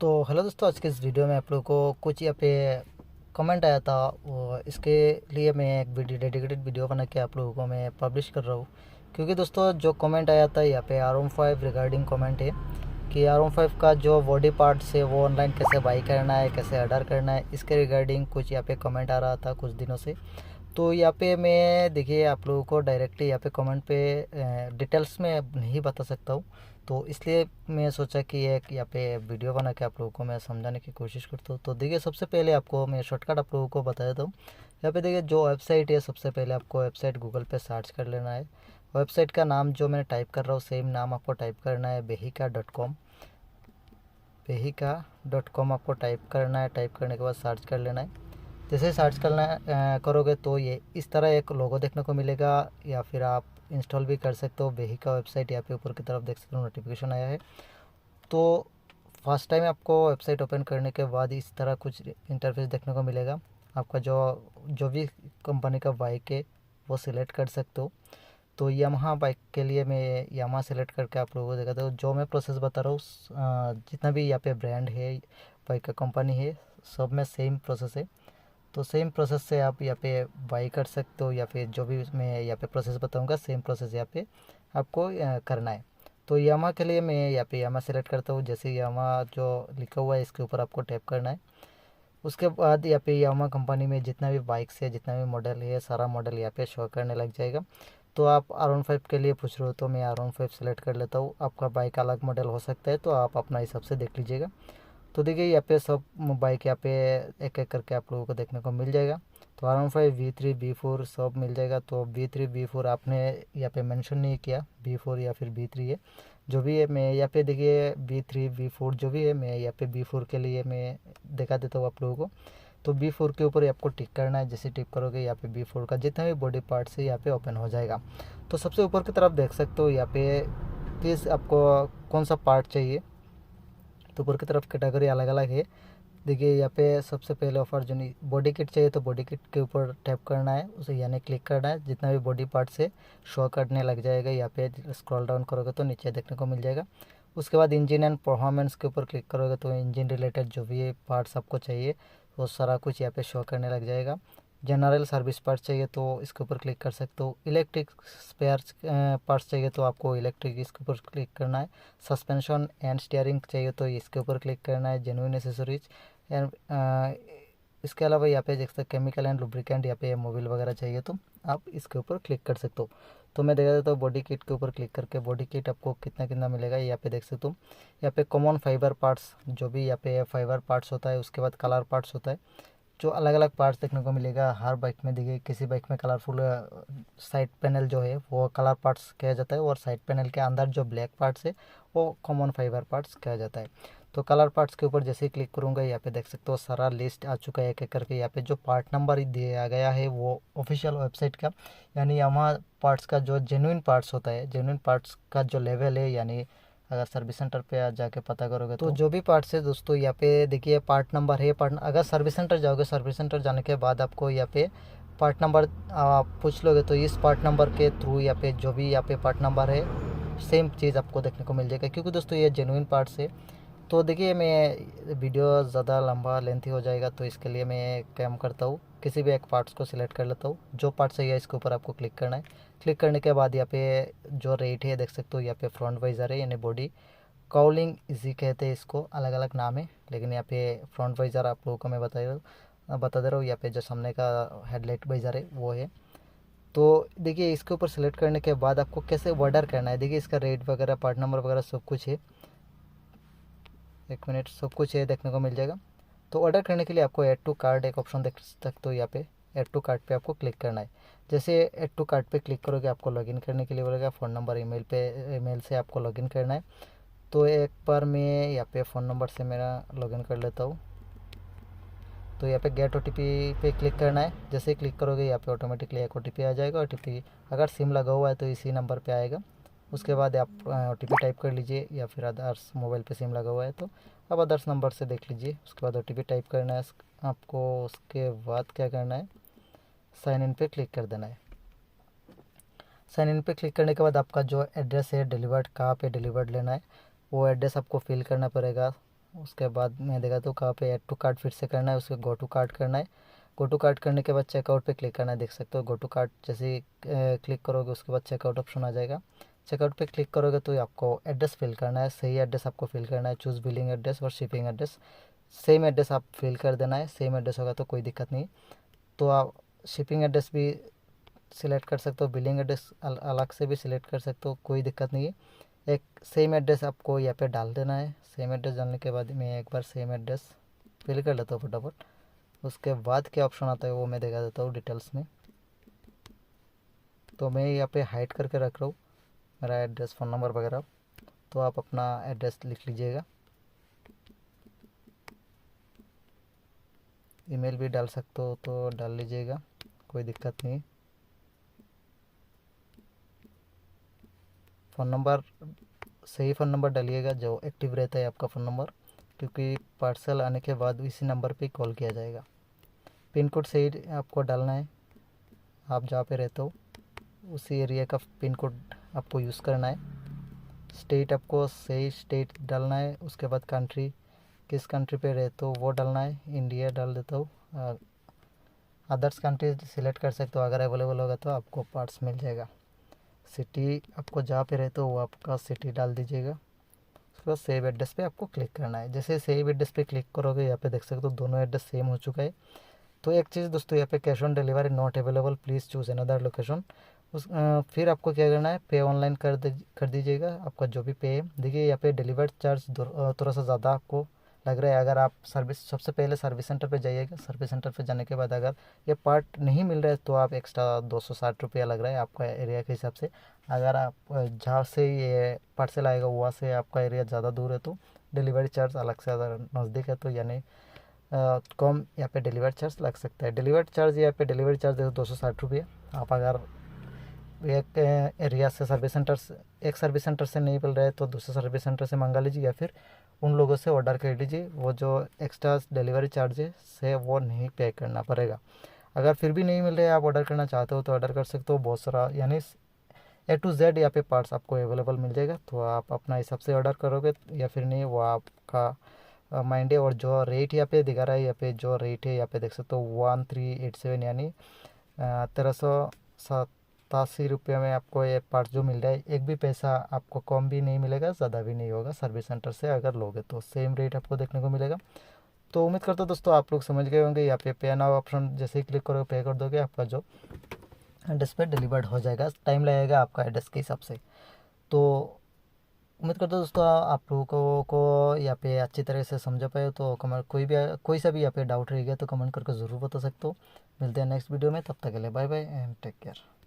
तो हेलो दोस्तों, आज के इस वीडियो में आप लोगों को कुछ यहाँ पे कमेंट आया था। इसके लिए मैं एक वीडियो डेडिकेटेड वीडियो बना के आप लोगों को मैं पब्लिश कर रहा हूँ। क्योंकि दोस्तों जो कमेंट आया था यहाँ पे R15 रिगार्डिंग कमेंट है कि R15 का जो बॉडी पार्ट्स है वो ऑनलाइन कैसे बाई करना है, कैसे ऑर्डर करना है, इसके रिगार्डिंग कुछ यहाँ पे कमेंट आ रहा था कुछ दिनों से। तो यहाँ पे मैं देखिए आप लोगों को डायरेक्टली यहाँ पे कमेंट पे डिटेल्स में नहीं बता सकता हूँ। तो इसलिए मैं सोचा कि एक यहाँ पे वीडियो बना के आप लोगों को मैं समझाने की कोशिश करता हूँ। तो देखिए सबसे पहले आपको मैं शॉर्टकट आप लोगों को बता देता हूँ। यहाँ पे देखिए जो वेबसाइट है, सबसे पहले आपको वेबसाइट गूगल पे सर्च कर लेना है। वेबसाइट का नाम जो मैं टाइप कर रहा हूँ सेम नाम आपको टाइप करना है, बेहिका.com। बेहिका.com आपको टाइप करना है। टाइप करने के बाद सर्च कर लेना है। जैसे सर्च करना करोगे तो ये इस तरह एक लोगो देखने को मिलेगा, या फिर आप इंस्टॉल भी कर सकते हो। बेहिका वेबसाइट यहाँ पे ऊपर की तरफ देख सकते हो, नोटिफिकेशन आया है। तो फर्स्ट टाइम आपको वेबसाइट ओपन करने के बाद इस तरह कुछ इंटरफेस देखने को मिलेगा। आपका जो जो भी कंपनी का बाइक है वो सिलेक्ट कर सकते हो। तो यामाहा बाइक के लिए मैं यामाहा सेलेक्ट करके आप लोगों को दिखाता हूँ। जो मैं प्रोसेस बता रहा हूँ जितना भी यहाँ पे ब्रांड है, बाइक का कंपनी है, सब में सेम प्रोसेस है। तो सेम प्रोसेस से आप यहाँ पे बाई कर सकते हो, या फिर जो भी मैं यहाँ पे प्रोसेस बताऊँगा सेम प्रोसेस यहाँ पे आपको करना है। तो यामा के लिए मैं यहाँ पे यामा सेलेक्ट करता हूँ। जैसे यामा जो लिखा हुआ है इसके ऊपर आपको टैप करना है। उसके बाद यहाँ पे यामा कंपनी में जितना भी बाइक्स है, जितना भी मॉडल है, सारा मॉडल यहाँ पे शो करने लग जाएगा। तो आप R15 के लिए पूछ रहे हो तो मैं R15 सेलेक्ट कर लेता हूँ। आपका बाइक अलग मॉडल हो सकता है तो आप अपना हिसाब से देख लीजिएगा। तो देखिए यहाँ पे सब बाइक यहाँ पे एक एक करके आप लोगों को देखने को मिल जाएगा। तो R15 V3 V4 सब मिल जाएगा। तो V3 V4 आपने यहाँ पे मेंशन नहीं किया, V4 या फिर V3 है जो भी है। मैं यहाँ पे देखिए V3 V4 जो भी है, मैं यहाँ पे V4 के लिए मैं दिखा देता हूँ आप लोगों को। तो V4 के ऊपर आपको टिक करना है। जैसे टिक करोगे यहाँ पे V4 का जितना भी बॉडी पार्ट्स है यहाँ पे ओपन हो जाएगा। तो सबसे ऊपर की तरफ देख सकते हो यहाँ पे किस आपको कौन सा पार्ट चाहिए। तो ऊपर की तरफ कैटेगरी अलग अलग है। देखिए यहाँ पे सबसे पहले ऑफर जो नहीं बॉडी किट चाहिए तो बॉडी किट के ऊपर टैप करना है, उसे यानी क्लिक करना है। जितना भी बॉडी पार्ट से शो करने लग जाएगा। यहाँ पे स्क्रॉल डाउन करोगे तो नीचे देखने को मिल जाएगा। उसके बाद इंजन एंड परफॉर्मेंस के ऊपर क्लिक करोगे तो इंजन रिलेटेड जो भी पार्ट्स आपको चाहिए वो सारा कुछ यहाँ पे शो करने लग जाएगा। जनरल सर्विस पार्ट चाहिए तो इसके ऊपर क्लिक कर सकते हो। इलेक्ट्रिक स्पेयर्स पार्ट्स चाहिए तो आपको इलेक्ट्रिक इसके ऊपर क्लिक करना है। सस्पेंशन एंड स्टीयरिंग चाहिए तो इसके ऊपर क्लिक करना है। जेन्युइन एसेसरीज एंड इसके अलावा यहाँ पे देख सकते केमिकल एंड लुब्रिकेंट, यहाँ पे मोबिल वगैरह चाहिए तो आप इसके ऊपर क्लिक कर सकते हो। तो मैं देखा देता हूँ बॉडी किट के ऊपर क्लिक करके बॉडी किट आपको कितना कितना मिलेगा यहाँ पे देख सकते हो। यहाँ पे कॉमन फाइबर पार्ट्स जो भी यहाँ पे फाइबर पार्ट्स होता है, उसके बाद कलर पार्ट्स होता है, जो अलग अलग पार्ट्स देखने को मिलेगा हर बाइक में। देखिए किसी बाइक में कलरफुल साइड पैनल जो है वो कलर पार्ट्स कहा जाता है, और साइड पैनल के अंदर जो ब्लैक पार्ट्स है वो कॉमन फाइबर पार्ट्स कहा जाता है। तो कलर पार्ट्स के ऊपर जैसे ही क्लिक करूँगा यहाँ पे देख सकते हो सारा लिस्ट आ चुका है एक एक करके। यहाँ पे जो पार्ट नंबर दिया गया है वो ऑफिशियल वेबसाइट का, यानी यामाहा पार्ट्स का जो जेन्युइन पार्ट्स होता है, जेन्युइन पार्ट्स का जो लेवल है, यानी अगर सर्विस सेंटर पे जाके पता करोगे तो जो भी पार्ट्स है दोस्तों यहाँ पे देखिए पार्ट नंबर है। पार्ट अगर सर्विस सेंटर जाओगे, सर्विस सेंटर जाने के बाद आपको यहाँ पे पार्ट नंबर पूछ लोगे तो इस पार्ट नंबर के थ्रू यहाँ पे जो भी यहाँ पे पार्ट नंबर है सेम चीज़ आपको देखने को मिल जाएगा। क्योंकि दोस्तों ये जेन्युइन पार्ट्स है। तो देखिए मैं वीडियो ज़्यादा लंबा लेंथी हो जाएगा तो इसके लिए मैं काम करता हूँ, किसी भी एक पार्ट्स को सिलेक्ट कर लेता हूँ। जो पार्ट चाहिए इसके ऊपर आपको क्लिक करना है। क्लिक करने के बाद यहाँ पे जो रेट है देख सकते हो, यहाँ पे फ्रंट वाइजर है यानी बॉडी काउलिंग इजी कहते हैं इसको, अलग अलग नाम है, लेकिन यहाँ पे फ्रंट वाइजर आप लोगों को मैं बता दे रहा हूँ। यहाँ पे जो सामने का हेडलाइट वाइजर है वो है। तो देखिए इसके ऊपर सेलेक्ट करने के बाद आपको कैसे ऑर्डर करना है। देखिए इसका रेट वगैरह, पार्ट नंबर वगैरह सब कुछ है। एक मिनट, सब कुछ है देखने को मिल जाएगा। तो ऑर्डर करने के लिए आपको ऐड टू कार्ट एक ऑप्शन देख सकते हो। यहाँ पे ऐड टू कार्ट पे आपको क्लिक करना है। जैसे ऐड टू कार्ट पे क्लिक करोगे आपको लॉगिन करने के लिए बोलेगा। फ़ोन नंबर ईमेल से आपको लॉगिन करना है। तो एक बार मैं यहाँ पे फ़ोन नंबर से मेरा लॉगिन कर लेता हूँ। तो यहाँ पे गेट OTP पे क्लिक करना है। जैसे ही क्लिक करोगे यहाँ पे ऑटोमेटिकली एक OTP आ जाएगा। OTP अगर सिम लगा हुआ है तो इसी नंबर पे आएगा। उसके बाद आप OTP टाइप कर लीजिए, या फिर अदर्स मोबाइल पे सिम लगा हुआ है तो आप अदर्स नंबर से देख लीजिए। उसके बाद OTP टाइप करना है आपको। उसके बाद क्या करना है, साइन इन पे क्लिक कर देना है। साइन इन पे क्लिक करने के बाद आपका जो एड्रेस है डिलीवर्ड, कहाँ पे डिलीवर्ड लेना है वो एड्रेस आपको फिल करना पड़ेगा। उसके बाद मैं दिखाता हूँ कहाँ पे ऐड टू कार्ट फिर से करना है, उसके गो टू कार्ट करना है। गो टू कार्ट करने के बाद चेकआउट पे क्लिक करना है। देख सकते हो गो टू कार्ट जैसे ही क्लिक करोगे उसके बाद चेकआउट ऑप्शन आ जाएगा। चेकआउट पे क्लिक करोगे तो आपको एड्रेस फिल करना है, सही एड्रेस आपको फिल करना है। चूज़ बिलिंग एड्रेस और शिपिंग एड्रेस, सेम एड्रेस आप फिल कर देना है। सेम एड्रेस होगा तो कोई दिक्कत नहीं। तो आप शिपिंग एड्रेस भी सिलेक्ट कर सकते हो, बिलिंग एड्रेस अलग से भी सिलेक्ट कर सकते हो, कोई दिक्कत नहीं है। एक सेम एड्रेस आपको यहाँ पे डाल देना है। सेम एड्रेस डालने के बाद मैं एक बार सेम एड्रेस फिल कर लेता हूँ फटाफट। उसके बाद क्या ऑप्शन आता है वो मैं दिखा देता हूँ डिटेल्स में। तो मैं यहाँ पे हाइड करके रख रहा हूँ मेरा एड्रेस, फ़ोन नंबर वगैरह। तो आप अपना एड्रेस लिख लीजिएगा, ईमेल भी डाल सकते हो तो डाल लीजिएगा, कोई दिक्कत नहीं। फ़ोन नंबर सही फ़ोन नंबर डालिएगा जो एक्टिव रहता है आपका फ़ोन नंबर, क्योंकि पार्सल आने के बाद इसी नंबर पे कॉल किया जाएगा। पिन कोड सही आपको डालना है, आप जहाँ पे रहते हो उसी एरिया का पिन कोड आपको यूज़ करना है। स्टेट आपको सही स्टेट डालना है। उसके बाद कंट्री, किस कंट्री पे रहते हो वो डालना है। इंडिया डाल देता हूँ। अदर्स कंट्री सिलेक्ट कर सकते हो, अगर अवेलेबल होगा तो आपको पार्ट्स मिल जाएगा। सिटी आपको जहाँ पे रहते हो वो आपका सिटी डाल दीजिएगा। उसके बाद सेव एड्रेस पे आपको क्लिक करना है। जैसे सेव एड्रेस पे क्लिक करोगे यहाँ पे देख सकते हो दोनों एड्रेस सेम हो चुका है। तो एक चीज़ दोस्तों, यहाँ पे cash on delivery not available, please choose another location. फिर आपको क्या करना है, पे ऑनलाइन कर दीजिएगा आपका जो भी पे है। देखिए यहाँ पे डिलीवर चार्ज थोड़ा सा ज़्यादा आपको लग रहा है। अगर आप सबसे पहले सर्विस सेंटर पे जाइएगा। सर्विस सेंटर पे जाने के बाद अगर ये पार्ट नहीं मिल रहा है तो आप एक्स्ट्रा 260 रुपया लग रहा है आपका एरिया के हिसाब से। अगर आप जहाँ से ये पार्सल आएगा वहाँ से आपका एरिया ज़्यादा दूर है तो डिलीवरी चार्ज अलग से, अगर नज़दीक है तो यानी कम यहाँ पे डिलीवरी चार्ज लग सकता है। डिलीवरी चार्ज यहाँ पे डिलीवरी चार्ज देखो 260 रुपये। आप अगर एक एरिया से एक सर्विस सेंटर से नहीं मिल रहा है तो दूसरे सर्विस सेंटर से मंगा लीजिए, या फिर उन लोगों से ऑर्डर कर लीजिए। वो जो एक्स्ट्रा डिलीवरी चार्जेस है वो नहीं पे करना पड़ेगा। अगर फिर भी नहीं मिल रहा है, आप ऑर्डर करना चाहते हो तो ऑर्डर कर सकते हो। बहुत सारा यानी A to Z यहाँ पे पार्ट्स आपको अवेलेबल मिल जाएगा, तो आप अपना हिसाब से ऑर्डर करोगे या फिर नहीं वो आपका माइंड है। और जो रेट यहाँ पे दिखा रहा है, यहाँ पे जो रेट है यहाँ पे देख सकते हो 1387 यानी 1387 में आपको ये पार्ट जो मिल रहा है। एक भी पैसा आपको कम भी नहीं मिलेगा, ज़्यादा भी नहीं होगा। सर्विस सेंटर से अगर लोगे तो सेम रेट आपको देखने को मिलेगा। तो उम्मीद करता हूँ दोस्तों आप लोग समझ गए होंगे। यहाँ पे पे नाउ ऑप्शन जैसे ही क्लिक करोगे पे कर दोगे, आपका जो एड्रेस पे डिलीवर्ड हो जाएगा। टाइम लगेगा आपका एड्रेस के हिसाब से। तो उम्मीद करता हूँ दोस्तों आप लोगों को यहाँ पे अच्छी तरह से समझ पाए। तो कमेंट कोई सा भी यहाँ पे डाउट रह गया तो कमेंट करके ज़रूर बता सकते हो। मिलते हैं नेक्स्ट वीडियो में, तब तक के लिए bye bye and take care.